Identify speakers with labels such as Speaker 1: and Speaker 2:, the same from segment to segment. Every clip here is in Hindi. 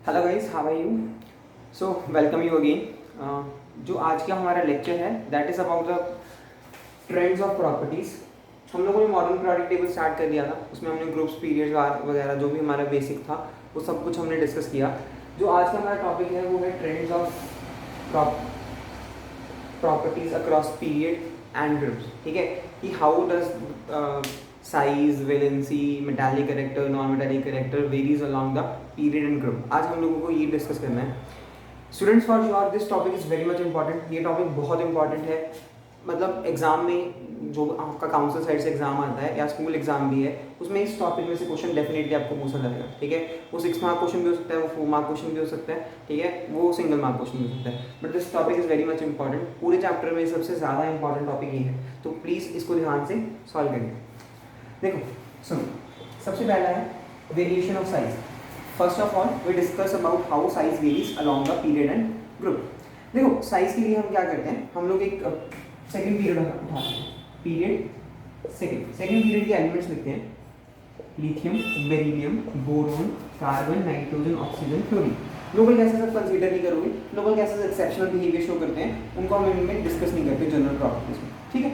Speaker 1: Hello guys, how are you. So welcome you again. जो आज का हमारा लेक्चर है that is about the trends of properties. हम लोगों ने मॉडर्न पीरियोडिक टेबल स्टार्ट कर दिया था, उसमें हमने ग्रुप्स, पीरियड्स वगैरह जो भी हमारा बेसिक था वो सब कुछ हमने डिस्कस किया। जो आज का हमारा टॉपिक है वो है trends of properties across period and groups. ठीक है, कि how does size, valency, metallic character, non metallic character varies along the period and group. आज हम लोगों को ये डिस्कस करना है। Students, for sure this topic is very much important. ये टॉपिक बहुत इंपॉर्टेंट है, मतलब एग्जाम में जो आपका काउंसिल साइड से एग्जाम आता है या स्कूल एग्जाम भी है उसमें इस टॉपिक में से क्वेश्चन डेफिनेटली आपको पूछा जाएगा। ठीक है, वो 6 मार्क क्वेश्चन भी हो सकता है, वो 4 मार्क क्वेश्चन भी हो सकता है, ठीक है, वो सिंगल मार्क क्वेश्चन भी हो सकता है। But this topic is very much important. पूरे चैप्टर में सबसे ज़्यादा इंपॉर्टेंट टॉपिक ये है, तो प्लीज़ इसको ध्यान से सॉल्व करिए। देखो सुनो, सबसे पहला है variation of size. First of all we discuss about how size varies along the period and group. देखो साइज के लिए हम क्या करते हैं, हम लोग एक सेकंड पीरियड उठाते हैं, पीरियड सेकंड पीरियड के एलिमेंट्स लिखते हैं, lithium, beryllium, boron, carbon, nitrogen, oxygen, chlorine. Noble gases आप कंसीडर नहीं करोगे, noble gases exceptional behaviour show करते हैं, उनको हम इनमें डिस्कस नहीं करते जनरल प्रॉपर्टीज में। ठीक है,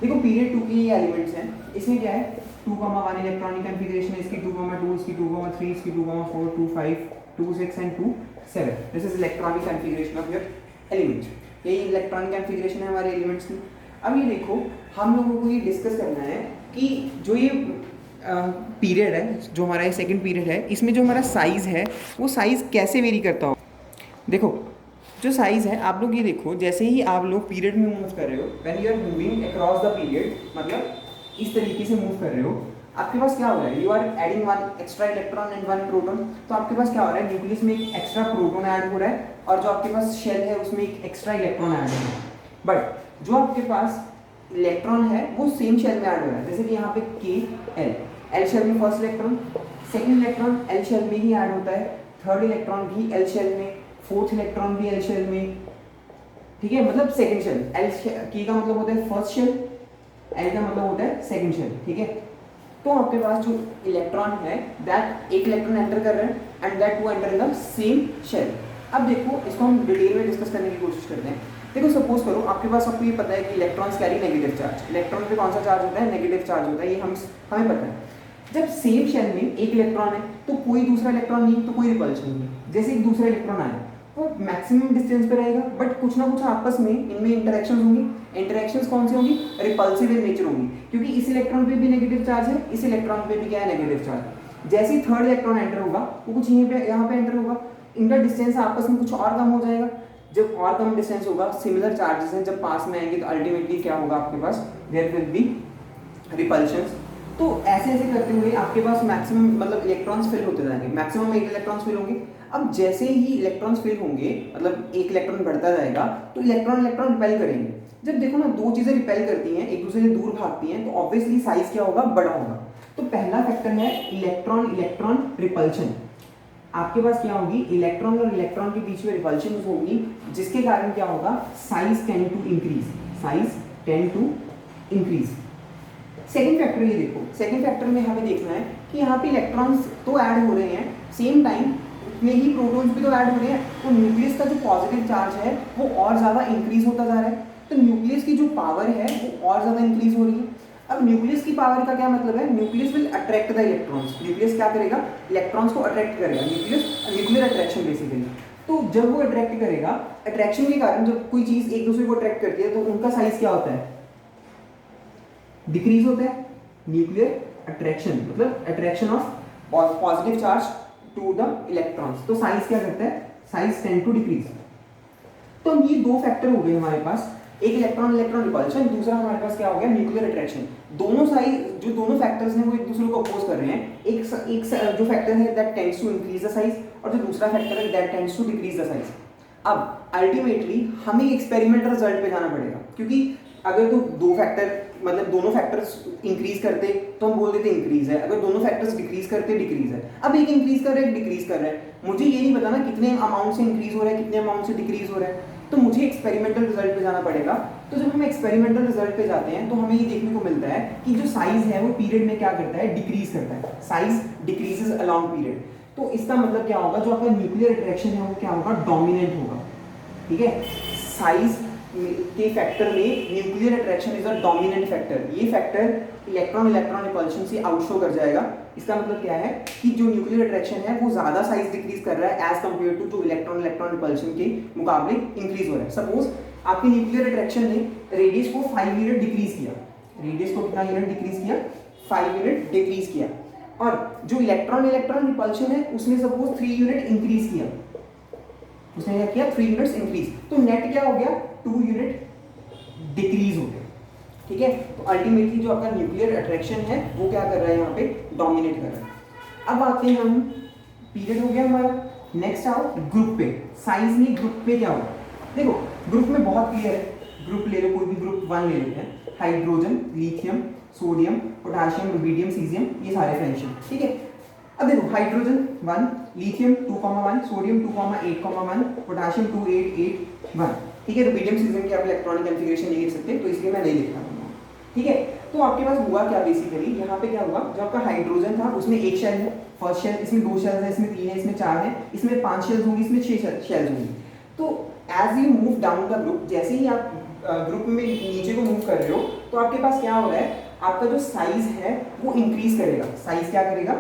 Speaker 1: देखो पीरियड 2 के ये एलिमेंट्स हैं, इसमें क्या है 2,1 इलेक्ट्रॉनिक कॉन्फ़िगरेशन है, इसकी 2,2, इसकी 2,3, इसकी 2,4, 2,5, 2,6 and 2,7। This is electronic configuration of your elements. यही इलेक्ट्रॉनिक कॉन्फ़िगरेशन है हमारे एलिमेंट्स की। अब ये देखो, हम लोगों को ये डिस्कस करना है कि जो ये पीरियड है, जो हमारा ये सेकेंड पीरियड है, इसमें जो हमारा साइज़ है वो साइज़ कैसे वेरी करता हो। देखो जो साइज़ है, आप लोग ये देखो, जैसे ही आप लोग पीरियड में मूव कर रहे हो, when you are moving across the period, मतलब इस तरीके से मूव कर रहे हो, आपके पास क्या हो रहा है, you are adding one extra electron and one proton. तो आपके पास क्या हो रहा है, न्यूक्लियस में एक एक्स्ट्रा प्रोटॉन ऐड हो रहा है और जो आपके पास शेल है उसमें एक एक्स्ट्रा इलेक्ट्रॉन ऐड हो रहा है। बट जो आपके पास इलेक्ट्रॉन है वो सेम शेल में ऐड हो रहा है, जैसे कि यहाँ पे के एल शेल में first electron, second electron L shell में ही ऐड होता है, थर्ड इलेक्ट्रॉन भी एल शेल में, फोर्थ इलेक्ट्रॉन भी एल शेल में। ठीक है, मतलब सेकंड शेल, एल की का मतलब होता है फर्स्ट शेल, एल का मतलब होता है सेकंड शेल। ठीक है, तो आपके पास जो इलेक्ट्रॉन है दैट एक इलेक्ट्रॉन एंटर कर रहा है and that to enter in the same shell. अब देखो इसको हम डिटेल में डिस्कस करने की कोशिश करते हैं। देखो सपोज करो आपके पास, आपको ये पता है कि electrons carry negative charge, electron पे कौन सा चार्ज होता है, नेगेटिव चार्ज होता है, ये हमें पता है। जब सेम शेल में एक इलेक्ट्रॉन है तो कोई दूसरा इलेक्ट्रॉन नहीं, तो कोई रिपल्शन नहीं। जैसे एक दूसरा इलेक्ट्रॉन आया वो मैक्सिमम डिस्टेंस पे रहेगा, बट कुछ ना कुछ आपस में इनमें इंटरेक्शंस होंगी। इंटरेक्शंस कौन सी होंगी, रिपल्सिव इन नेचर होंगी, क्योंकि इस इलेक्ट्रॉन पे भी नेगेटिव चार्ज है, इस इलेक्ट्रॉन पे भी क्या है, नेगेटिव चार्ज। जैसे ही थर्ड इलेक्ट्रॉन एंटर होगा वो कुछ यहाँ पे एंटर होगा, इनका डिस्टेंस आपस में कुछ और कम हो जाएगा। जब और कम डिस्टेंस होगा, सिमिलर चार्जेस हैं जब पास में आएंगे, तो अल्टीमेटली क्या होगा, आपके पास देयर विल बी रिपल्शंस। तो ऐसे ऐसे करते हुए आपके पास मैक्सिमम मतलब इलेक्ट्रॉन्स फिल होते जाएंगे, मैक्सिमम 8 इलेक्ट्रॉन्स फिल होंगे। अब जैसे ही इलेक्ट्रॉन्स फिल होंगे, मतलब एक इलेक्ट्रॉन बढ़ता जाएगा, तो इलेक्ट्रॉन रिपेल करेंगे। जब देखो ना दो चीजें रिपेल करती हैं, एक दूसरे से दूर भागती हैं, तो ऑब्वियसली साइज क्या होगा, बड़ा होगा। तो पहला फैक्टर है इलेक्ट्रॉन इलेक्ट्रॉन रिपल्शन। आपके पास क्या होगी, इलेक्ट्रॉन और इलेक्ट्रॉन के बीच में रिपल्शन होगी, जिसके कारण क्या होगा, size tend to increase, size tend to increase. Second factor ये देखो, सेकेंड फैक्टर में हमें देखना है कि यहाँ पे इलेक्ट्रॉन्स तो ऐड हो रहे हैं, सेम टाइम में ही प्रोटॉन्स भी तो ऐड हो रहे हैं, तो न्यूक्लियस का जो पॉजिटिव चार्ज है वो और ज़्यादा इंक्रीज होता जा रहा है। तो न्यूक्लियस की जो पावर है वो और ज़्यादा इंक्रीज हो रही है। अब न्यूक्लियस की पावर का क्या मतलब है, nucleus will attract the electrons. Nucleus क्या करेगा, इलेक्ट्रॉन्स को अट्रैक्ट करेगा, न्यूक्लियर अट्रैक्शन बेसिकली। तो जब वो अट्रैक्ट करेगा, अट्रैक्शन के कारण जब कोई चीज़ एक दूसरे को अट्रैक्ट करती है तो उनका साइज क्या होता है, डिक्रीज होता है। न्यूक्लियर अट्रैक्शन मतलब attraction of positive charge to the electrons, तो साइज क्या करता है, साइज टेंड टू डिक्रीज। तो ये दो फैक्टर हो गए हमारे पास, एक इलेक्ट्रॉन इलेक्ट्रॉन रिपल्शन, दूसरा हमारे पास क्या हो गया, न्यूक्लियर अट्रैक्शन। दोनों साइज, जो दोनों फैक्टर्स हैं वो एक दूसरे को अपोज कर रहे हैं। एक जो फैक्टर है that tends to increase the size, और जो दूसरा फैक्टर है that tends to decrease the size. अब अल्टीमेटली हमें एक्सपेरिमेंटल रिजल्ट पे जाना पड़ेगा, क्योंकि अगर तो दो फैक्टर मतलब दोनों फैक्टर्स इंक्रीज करते तो हम बोल देते इंक्रीज है, अगर दोनों फैक्टर्स डिक्रीज करते डिक्रीज है। अब एक इंक्रीज कर रहा है, एक डिक्रीज कर रहा है, मुझे ये नहीं पता ना कितने अमाउंट से इंक्रीज हो रहा है, कितने अमाउंट से डिक्रीज हो रहा है, तो मुझे एक्सपेरिमेंटल रिजल्ट पे जाना पड़ेगा। तो जब हम एक्सपेरिमेंटल रिजल्ट पे जाते हैं तो हमें ये देखने को मिलता है कि जो साइज है वो पीरियड में क्या करता है, डिक्रीज करता है, साइज डिक्रीजेस अलोंग पीरियड। तो इसका मतलब क्या होगा, जो आपका न्यूक्लियर अट्रैक्शन है वो क्या होगा, डोमिनेंट होगा। ठीक है, साइज के फैक्टर में nuclear attraction is a dominant factor. ये फैक्टर इलेक्ट्रॉन इलेक्ट्रॉन रिपल्शन से आउटशो कर जाएगा। इसका मतलब क्या है कि जो न्यूक्लियर अट्रैक्शन है वो ज्यादा साइज डिक्रीज कर रहा है एज कंपेयर टू जो इलेक्ट्रॉन इलेक्ट्रॉन रिपल्शन के मुकाबले इंक्रीज हो रहा है। सपोज आपके न्यूक्लियर अट्रैक्शन ने रेडियस को 5 यूनिट डिक्रीज किया, रेडियस को कितना यूनिट डिक्रीज किया, 5 यूनिट डिक्रीज किया, और जो इलेक्ट्रॉन इलेक्ट्रॉन रिपल्शन है उसने सपोज 3 यूनिट इंक्रीज किया, उसने क्या किया, 3 यूनिट्स इंक्रीज, तो नेट क्या हो गया, 2 यूनिट डिक्रीज हो गया। ठीक है, तो अल्टीमेटली जो आपका न्यूक्लियर अट्रैक्शन है वो क्या कर रहा है, यहाँ पे डोमिनेट कर रहा है। अब आते हैं हम, पीरियड हो गया हमारा, नेक्स्ट आओ ग्रुप पे। साइज में ग्रुप पे क्या होगा, देखो ग्रुप में बहुत क्लियर है, ग्रुप ले लो, कोई भी ग्रुप 1 ले लेते हैं, hydrogen, lithium, sodium, potassium, rubidium, caesium, ये सारे फ्रेंडशिप। ठीक है, अब देखो हाइड्रोजन 1, लिथियम 2,1, सोडियम 2,8,1, पोटेशियम 2,8,8,1। ठीक है, रुबिडियम सीजियम की आप इलेक्ट्रॉनिक कॉन्फ़िगरेशन नहीं लिख सकते, तो इसलिए मैं नहीं लिख रहा हूँ। ठीक है, तो आपके पास हुआ क्या बेसिकली, यहाँ पे क्या हुआ, जो आपका हाइड्रोजन था उसमें एक शेल है, फर्स्ट शेल, इसमें 2 शेल्स है, इसमें 3 है, इसमें 4 है, इसमें 5 शेल्स होंगी, इसमें 6 शेल्स होंगी। तो as you move down the group, जैसे ही आप ग्रुप में नीचे को मूव कर रहे हो, तो आपके पास क्या हो रहा है, आपका जो साइज है वो इंक्रीज करेगा। साइज क्या करेगा,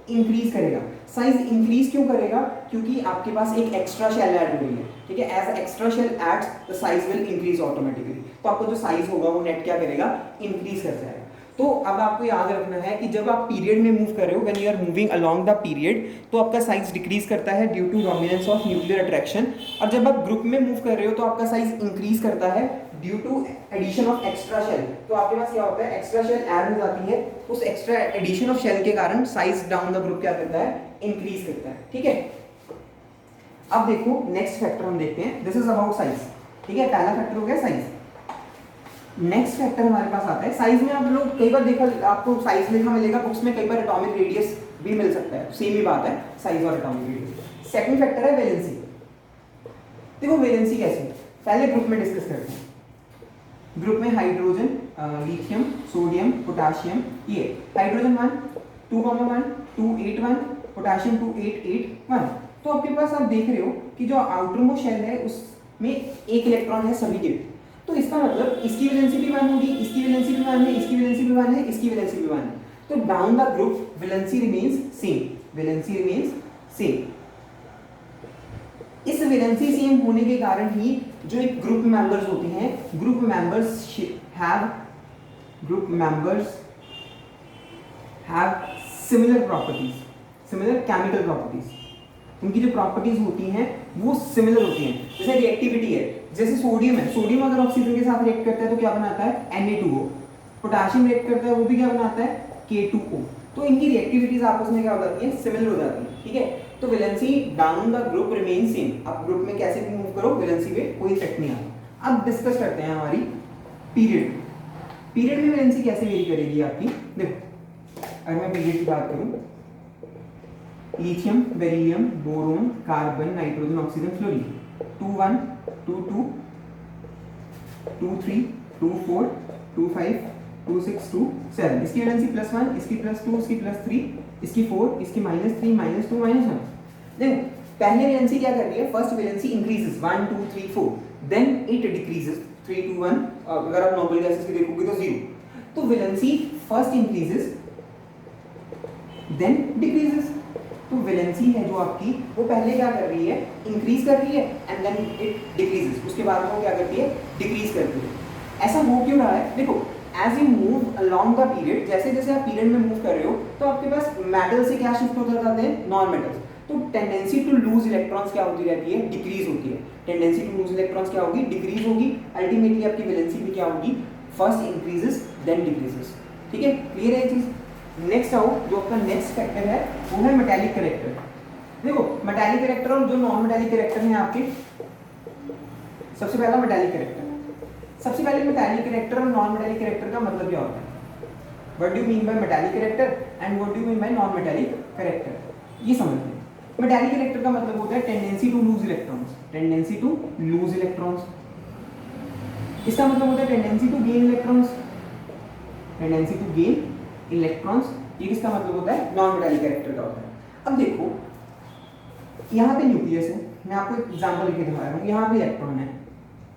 Speaker 1: इंक्रीज करेगा। साइज इंक्रीज क्यों करेगा, क्योंकि आपके पास एक एक्स्ट्रा शेल ऐड हो रही है। ठीक है, as extra shell adds the size will increase automatically, तो आपको जो साइज होगा वो नेट क्या करेगा, इंक्रीज कर जाएगा। तो अब आपको याद रखना है कि जब आप पीरियड में मूव कर रहे हो, when you are moving along the period, तो आपका साइज डिक्रीज करता है due to dominance of nuclear attraction, और जब आप ग्रुप में मूव कर रहे हो तो आपका साइज इंक्रीज करता है due to addition of extra shell. तो आपके पास क्या होता है, एक्स्ट्रा शेल ऐड हो जाती है, उस एक्स्ट्रा एडिशन ऑफ शेल के कारण साइज डाउन द ग्रुप क्या करता है, इंक्रीज करता है। ठीक है, अब देखो नेक्स्ट फैक्टर हम देखते हैं, दिस इज अबाउट साइज। ठीक है, पहला फैक्टर हो गया साइज। नेक्स्ट फैक्टर हमारे पास आता है, साइज में आप लोग कई बार देखा, आपको साइज लिखा मिलेगा बुक्स में, कई बार एटॉमिक रेडियस भी मिल सकता है, सेम ही बात है, साइज और एटॉमिक रेडियस। सेकंड फैक्टर है वैलेंसी। देखो वैलेंसी कैसे, पहले ग्रुप में डिस्कस करते हैं। ग्रुप में हाइड्रोजन, लिथियम, सोडियम, पोटेशियम, ये हाइड्रोजन 1 2,1 2,8,1, पोटेशियम 2,8,8,1। तो आपके पास आप देख रहे हो कि जो आउटर मोस्ट शेल है उसमें एक इलेक्ट्रॉन है सभी के, तो इसका मतलब इसकी वैलेंसी भी 1 होगी, इसकी वैलेंसी भी 1 है, इसकी वैलेंसी भी 1 है, इसकी वैलेंसी भी 1 है। तो down the group valency remains same, valency remains same. इस वैलेंसी सेम होने के कारण ही जो एक ग्रुप मेंबर्स होते हैं, group members have similar properties, similar chemical properties. उनकी जो प्रॉपर्टीज होती हैं वो सिमिलर होती हैं। जैसे रिएक्टिविटी है, जैसे सोडियम है, सोडियम अगर ऑक्सीजन के साथ रिएक्ट करता है तो क्या बनाता है, Na2O। पोटेशियम रिएक्ट करता है वो भी क्या बनाता है, K2O। तो इनकी रिएक्टिविटीज आपस में क्या हो जाती है, सिमिलर हो जाती है। ठीक है, तो valency down the group remain same. आप ग्रुप में कैसे भी मूव करो, वैलेंसी पे कोई इफेक्ट नहीं आता। अब डिस्कस करते हैं हमारी पीरियड। पीरियड में वैलेंसी कैसे वेरी करेगी आपकी, देखो अगर मैं पीरियड की बात करूं, lithium, beryllium, boron, carbon, nitrogen, oxygen, fluorine, 2,1 2,2 2,3 2,4 2,5 2,6 2,7। इसकी वैलेंसी +1, इसकी +2, इसकी +3, इसकी 4, इसकी -3 -2 -1। देखो पहले वैलेंसी क्या कर रही है, first valency increases 1 2 3 4, then it decreases 3 2 1। अगर आप नोबल गैसेस की देखोगे तो 0। तो valency first increases then decreases. तो वैलेंसी है जो आपकी वो पहले क्या कर रही है, इंक्रीज कर रही है एंड देन इट डिक्रीजेस, उसके बाद वो क्या करती है, डिक्रीज करती है। ऐसा हो क्यों रहा है, देखो as you move along the period, जैसे जैसे आप पीरियड में मूव कर रहे हो तो आपके पास मेटल से क्या शिफ्ट होते जाते हैं, नॉन मेटल्स। तो टेंडेंसी टू लूज इलेक्ट्रॉन्स क्या होती रहती है, डिक्रीज होती है। टेंडेंसी टू लूज इलेक्ट्रॉन्स क्या होगी, डिक्रीज होगी। अल्टीमेटली आपकी वैलेंसी भी क्या होगी, फर्स्ट इंक्रीजेस देन डिक्रीजेस। ठीक है, क्लियर है ये चीज। नेक्स्ट आओ, जो आपका नेक्स्ट फैक्टर है वो है मेटालिक कैरेक्टर। देखो मेटालिक कैरेक्टर और जो नॉन मेटालिक कैरेक्टर हैं आपके, सबसे पहला मेटालिक कैरेक्टर। सबसे पहले मेटालिक कैरेक्टर और नॉन मेटालिक कैरेक्टर का मतलब क्या होता है, what do you mean by metallic character and what do you mean by non metallic character, ये समझते हैं। मेटालिक कैरेक्टर का मतलब होता है tendency to lose electrons, tendency to lose electrons. इसका मतलब होता है tendency to gain electrons, tendency to gain electrons. ये किसका मतलब होता है, नॉन मेटालिक कैरेक्टर का होता है। अब देखो यहाँ पे न्यूक्लियस है, मैं आपको एक एग्जांपल लेके दिखा रहा हूँ, यहाँ पे इलेक्ट्रॉन है,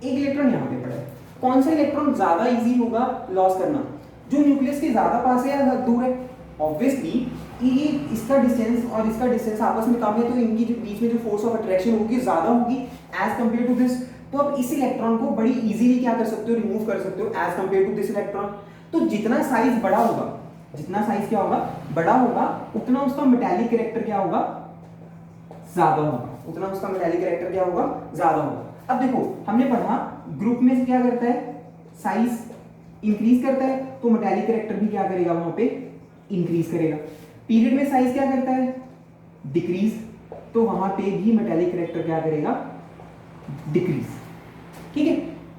Speaker 1: एक इलेक्ट्रॉन यहाँ पे पड़ा है, कौन सा इलेक्ट्रॉन ज्यादा इजी होगा लॉस करना, जो न्यूक्लियस के ज्यादा पास है या दूर है? ऑब्वियसली ये इसका डिस्टेंस और इसका डिस्टेंस आपस में कम है, तो इनकी जो बीच में जो फोर्स ऑफ अट्रैक्शन होगी ज्यादा होगी एज कंपेयर टू दिस। तो अब इस इलेक्ट्रॉन को बड़ी इजीली क्या कर सकते हो, रिमूव कर सकते हो as compare to this electron. तो जितना साइज बड़ा होगा, जितना साइज क्या होगा, बड़ा होगा, उतना उसका मेटालिक कैरेक्टर क्या होगा, ज्यादा होगा, उतना उसका मेटालिक कैरेक्टर क्या होगा, ज्यादा होगा। अब देखो हमने पढ़ा ग्रुप में से क्या करता है, साइज इंक्रीज करता है, तो मेटालिक कैरेक्टर भी क्या करेगा, वहां पे इंक्रीज करेगा। पीरियड में साइज क्या करता है, डिक्रीज, तो वहां पे भी मेटालिक कैरेक्टर क्या करेगा, डिक्रीज। ठीक है,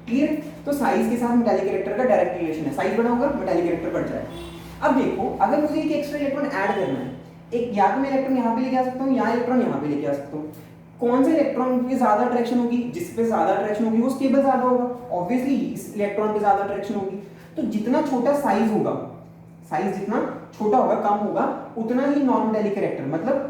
Speaker 1: क्लियर? तो साइज के साथ मेटालिक कैरेक्टर का डायरेक्ट रिलेशन है, साइज बड़ा होगा मेटालिक कैरेक्टर बढ़ जाएगा। अब देखो अगर मुझे एक एक्स्ट्रा इलेक्ट्रॉन ऐड करना है, एक या तो मैं इलेक्ट्रॉन यहाँ पे लेके आ सकता हूँ या इलेक्ट्रॉन यहाँ पे लेके आ सकता हूँ, कौन से इलेक्ट्रॉन की ज्यादा अट्रैक्शन होगी, जिस पे ज्यादा अट्रैक्शन होगी वो स्टेबल ज्यादा होगा, ऑब्वियसली इस इलेक्ट्रॉन पे ज्यादा अट्रैक्शन होगी। तो जितना छोटा साइज होगा, साइज जितना छोटा होगा, कम होगा, उतना ही नॉन मेटालिक कैरेक्टर, मतलब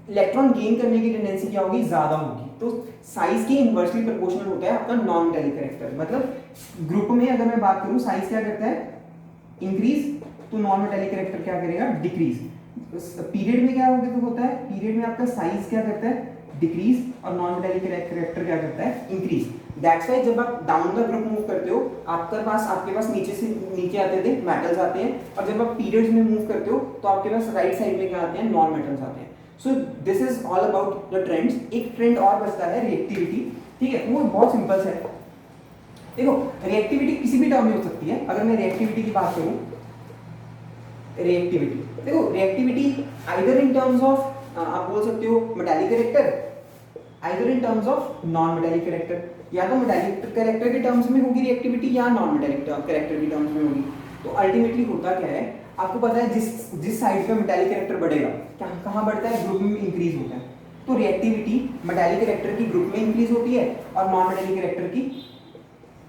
Speaker 1: इलेक्ट्रॉन गेन करने की टेंडेंसी क्या होगी, ज्यादा होगी। तो साइज के इनवर्सली प्रोपोर्शनल होता है आपका नॉन मेटालिक कैरेक्टर। मतलब ग्रुप में अगर मैं बात करूं, साइज क्या करता है, इंक्रीज, तो नॉन मेटालिक कैरेक्टर क्या करेगा, डिक्रीज। पीरियड में क्या होता है, पीरियड में आपका साइज क्या करता है, डिक्रीज, और नॉन मेटालिक कैरेक्टर क्या करता है, इंक्रीज। दैट्स व्हाई जब आप डाउन द ग्रुप मूव करते हो, आपके पास नीचे से नीचे आते थे मेटल्स आते हैं, और जब आप पीरियड्स में मूव करते हो तो आपके पास राइट साइड में क्या आते हैं, नॉन मेटल्स आते हैं। So this is all about the trends. एक ट्रेंड और बचता है रिएक्टिविटी, ठीक है, वो बहुत सिंपल है। देखो रिएक्टिविटी किसी भी टर्म में हो सकती है। अगर मैं रिएक्टिविटी की बात करूं, रिएक्टिविटी देखो, reactivity either in terms of आप बोल सकते हो metallic character, either in terms of non metallic character, या तो मेटालिक कैरेक्टर के टर्म्स में होगी रिएक्टिविटी या नॉन मेटालिक कैरेक्टर के टर्म्स में होगी। तो अल्टीमेटली होता क्या है, आपको पता है जिस साइड पे मेटालिक कैरेक्टर बढ़ेगा, कहाँ बढ़ता है, ग्रुप में इंक्रीज होता है। तो रिएक्टिविटी मेटालिक कैरेक्टर की ग्रुप में इंक्रीज होती है और नॉन मेटालिक कैरेक्टर की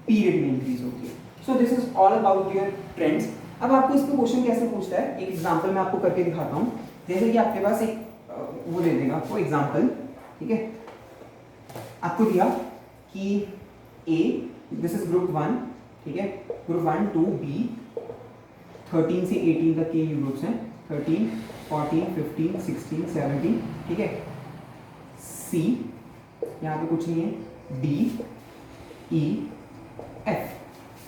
Speaker 1: पीरियड में इंक्रीज होती है। So this is all about your trends. अब आपको इसको क्वेश्चन कैसे पूछता है, एक एग्जांपल मैं आपको करके दिखाता हूँ। जैसे कि आपके पास एक वो दे देगा आपको एग्जांपल, ठीक है, आपको दिया कि ए, दिस इज ग्रुप 1, ठीक है, ग्रुप 1 2 बी, 13 से 18 तक के ये ग्रुप्स हैं, 13 14 15 16 17, ठीक है, सी, यहाँ पे कुछ नहीं है, डी ई एफ,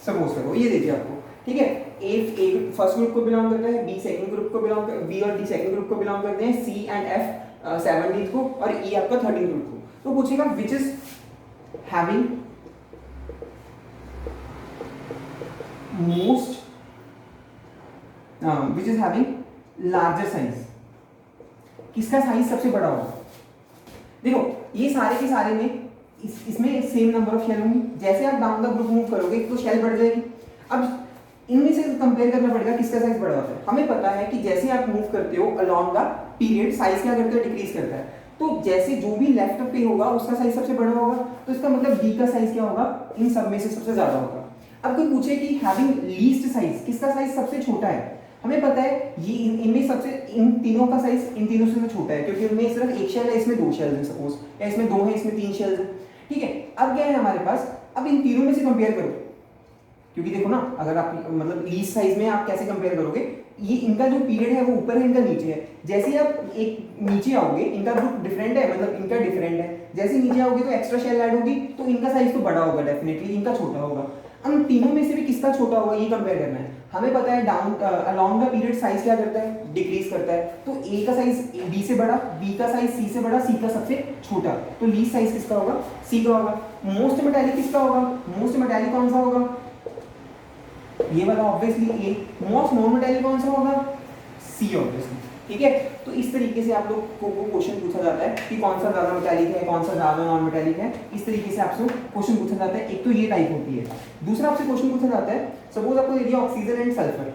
Speaker 1: सपोज करो ये देखिए आपको, ठीक है, ए फर्स्ट ग्रुप को बिलोंग करता है, बी सेकंड ग्रुप को बिलोंग कर, बी और डी सेकंड ग्रुप को बिलोंग करते हैं, सी एंड एफ 17th को, और ई आपका 13th ग्रुप को। तो पूछेगा which is having most which is having larger size, किसका साइज सबसे बड़ा होगा। देखो ये सारे के सारे में इसमें सेम नंबर ऑफ शेल होंगी, जैसे आप डाउन द ग्रुप मूव करोगे तो शेल बढ़ जाएगी। अब इनमें से कंपेयर करना पड़ेगा किसका साइज बड़ा होता है। हमें पता है कि जैसे आप मूव करते हो अलोंग द पीरियड, साइज क्या करता है, डिक्रीज करता है। तो जैसे जो भी लेफ्ट पे होगा उसका साइज सबसे बड़ा होगा, तो इसका मतलब डी का साइज क्या होगा, इन सब में से सबसे ज्यादा होगा। अब कोई पूछे कि हैविंग लीस्ट साइज, किसका साइज सबसे छोटा है, हमें पता है ये इनमें सबसे, इन तीनों का साइज इन तीनों से छोटा है, क्योंकि उनमें सिर्फ एक शेल है, इसमें दो शेल्स हैं सपोज, या इसमें दो है, इसमें तीन शेल्स हैं, ठीक है। अब क्या है हमारे पास, अब इन तीनों में से कंपेयर करो, क्योंकि देखो ना, अगर आप मतलब लीस्ट साइज में आप कैसे कंपेयर करोगे, ये इनका जो पीरियड है वो ऊपर है, इनका नीचे है। जैसे ही आप एक नीचे आओगे, इनका ग्रुप डिफरेंट है, मतलब इनका डिफरेंट है, जैसे नीचे आओगे तो एक्स्ट्रा शेल ऐड होगी, तो इनका साइज तो बड़ा होगा डेफिनेटली, इनका छोटा होगा। हम तीनों में से भी किसका छोटा होगा ये कंपेयर करना है। हमें पता है down along the period size क्या करता है, डिक्रीज करता है। तो ए का साइज बी से बड़ा, बी का साइज सी से बड़ा, सी का सबसे छोटा, तो लीस्ट साइज किसका होगा, सी का होगा। मोस्ट मेटालिक किसका होगा, मोस्ट मेटालिक कौन सा होगा, ये वाला ऑब्वियसली ए। मोस्ट नॉन मेटालिक कौन सा होगा, सी ऑब्वियसली, ठीक है। तो इस तरीके से आप लोग को क्वेश्चन पूछा जाता है कि कौन सा ज्यादा मेटालिक है, कौन सा ज्यादा नॉन मेटालिक है, इस तरीके से आपसे क्वेश्चन पूछा जाता है। एक तो ये टाइप होती है। दूसरा आपसे क्वेश्चन पूछा जाता है, सपोज आपको दे दिया ऑक्सीजन एंड सल्फर,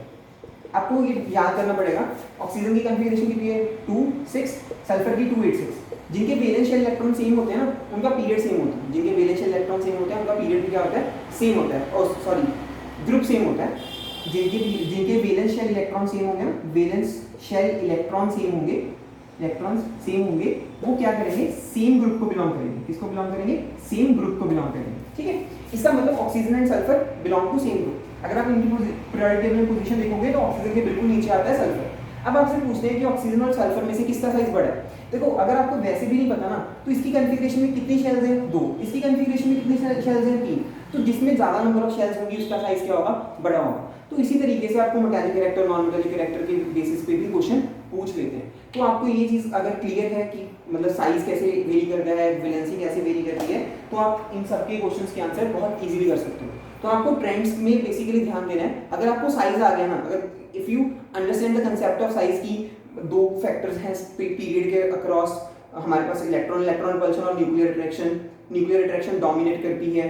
Speaker 1: आपको ये याद करना पड़ेगा ऑक्सीजन की कॉन्फ़िगरेशन कितनी है 2 6, सल्फर की 2 8 6। जिनके वैलेंस शेल इलेक्ट्रॉन सेम होते हैं ना, उनका पीरियड सेम होता है, जिनके वैलेंस शेल इलेक्ट्रॉन सेम होते हैं उनका पीरियड भी क्या होता है, सेम होता है, और सॉरी ग्रुप सेम होता है। जिनके वैलेंस शेल इलेक्ट्रॉन सेम होंगे ना, वैलेंस शेल इलेक्ट्रॉन सेम होंगे, इलेक्ट्रॉन्स सेम होंगे वो क्या करेंगे, सेम ग्रुप को बिलोंग करेंगे। किसको बिलोंग करेंगे, सेम ग्रुप को बिलोंग करेंगे। ठीक है, इसका मतलब oxygen and sulphur belong to same group. अगर आप इनकी पीरियोडिक टेबल में पोजीशन देखोगे तो ऑक्सीजन के बिल्कुल नीचे आता है सल्फर। अब आपसे पूछते हैं कि ऑक्सीजन और सल्फर में से किसका साइज बड़ा है। देखो अगर आपको वैसे भी नहीं पता ना तो इसकी कॉन्फ़िगरेशन में कितनी शेल्स हैं, 2, इसकी कॉन्फ़िगरेशन में कितनी शेल्स हैं, 3, तो जिसमें ज्यादा नंबर ऑफ शेल्स होंगी उसका साइज क्या होगा, बड़ा होगा। तो इसी तरीके से आपको metallic character non metallic character के बेसिस पे भी क्वेश्चन पूछ लेते हैं। तो आपको ये चीज अगर क्लियर है कि मतलब साइज कैसे वेरी करता है, वैलेंसी कैसे वेरी करती है, तो आप इन सब के क्वेश्चंस के आंसर बहुत इजीली कर सकते हो। तो आपको ट्रेंड्स में बेसिकली ध्यान देना है। अगर आपको साइज आ गया ना, अगर if you understand the concept of size की 2 फैक्टर्स हैं पीरियड के अक्रॉस, हमारे पास इलेक्ट्रॉन रिपल्शन और nuclear attraction. Nuclear attraction dominate करती है,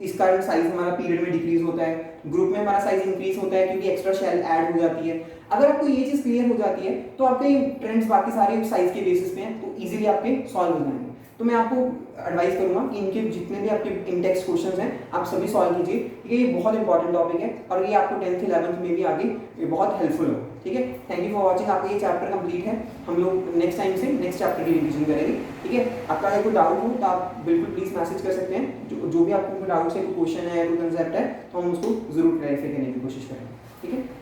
Speaker 1: इस कारण साइज हमारा पीरियड में डिक्रीज होता है। ग्रुप में हमारा साइज इंक्रीज होता है क्योंकि एक्स्ट्रा शेल ऐड हो जाती है। अगर आपको ये चीज क्लियर हो जाती है तो आपके ट्रेंड्स बाकी सारे साइज के बेसिस पे हैं तो इजीली आपके सॉल्व हो जाएंगे। तो मैं आपको एडवाइस करूंगा कि इनके जितने भी आपके इंडेक्स क्वेश्चंस हैं आप सभी सॉल्व कीजिए, ठीक है। ये बहुत इंपॉर्टेंट टॉपिक है और ये आपको 10th 11th में भी आगे ये बहुत हेल्पफुल हो, ठीक है। Thank you for watching. आपका ये चैप्टर कंप्लीट है, हम लोग नेक्स्ट टाइम से नेक्स्ट चैप्टर की रिवीजन करेंगे, ठीक है। आपका अगर कोई डाउट हो तो आप बिल्कुल प्लीज मैसेज कर सकते हैं। जो भी आपको कोई डाउट है, कोई क्वेश्चन है, कोई कंसेप्ट है, तो हम उसको जरूर क्लैरिफाई करने की कोशिश करेंगे, ठीक है।